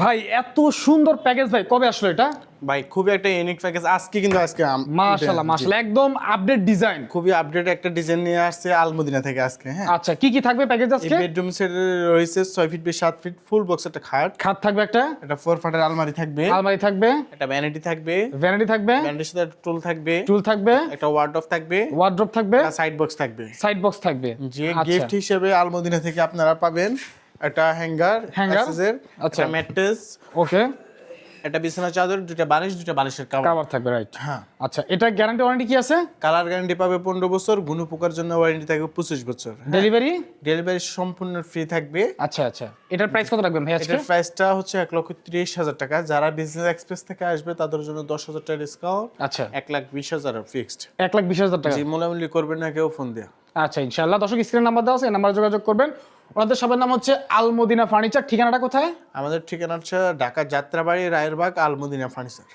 ভাই এত সুন্দর প্যাকেজ ভাই, কবে আসলো এটা? ভাই খুবই একটা ইউনিক প্যাকেজ, আজকে মাশাআল্লাহ মাশাআল্লাহ, একদম আপডেট ডিজাইন, খুবই আপডেট একটা ডিজাইন নিয়ে আসছে আলমদিনা থেকে আজকে। হ্যাঁ, আচ্ছা কি কি থাকবে প্যাকেজ এই আজকে? বেডরুম সেট রয়েছে 6 feet by 7 feet full box একটা খাট, খাট থাকবে একটা, 4 ফাটের আলমারি থাকবে, আলমারি থাকবে, একটা ভ্যানিটি থাকবে, ভ্যানিটি থাকবে, ভ্যানিটির সাথে একটা টুল থাকবে, টুল থাকবে, একটা ওয়ার্ডরোব থাকবে, ওয়ার্ড্রপ থাকবে, সাইড বক্স থাকবে। সাইড বক্স থাকবে। যে আচ্ছা গিফট হিসেবে আলমদিনা থেকে আপনারা পাবেন একটা হ্যাঙ্গার, হ্যাঙ্গার, একটা ম্যাট্রেস, ওকে, একটা বিছানা চাদর, দুটো বালিশের কভার। কভার থাকবে, রাইট। হ্যাঁ, আচ্ছা এটা গ্যারান্টি ওয়ারেন্টি কি আছে? কালার গ্যারান্টি পাবে 15 বছর, গুণ পোকার জন্য ওয়ারেন্টি থাকবে 25 বছর। ডেলিভারি? ডেলিভারি সম্পূর্ণ ফ্রি থাকবে। আচ্ছা আচ্ছা, এটার প্রাইস কত রাখবেন ভাই আজকে? এটার প্রাইসটা হচ্ছে 1,30,000 টাকা। যারা বিজনেস এক্সপ্রেস থেকে আসবে তাদের জন্য 10,000 টাকা ডিসকাউন্ট, আচ্ছা 1,20,000 ফিক্সড। 1,20,000 টাকা। জি, মোলামুলি করবেন না কেউ ফোন দিয়ে। আচ্ছা ইনশাআল্লাহ, দর্শক স্ক্রিন নাম্বার দেওয়া আছে, এই নাম্বারে যোগাযোগ করবেন। ওনাদের সবার নাম হচ্ছে আলমদিনা ফার্নিচার। ঠিকানাটা কোথায়? আমাদের ঠিকানা হচ্ছে ঢাকা যাত্রাবাড়ি রায়েরবাগ আলমদিনা ফার্নিচার।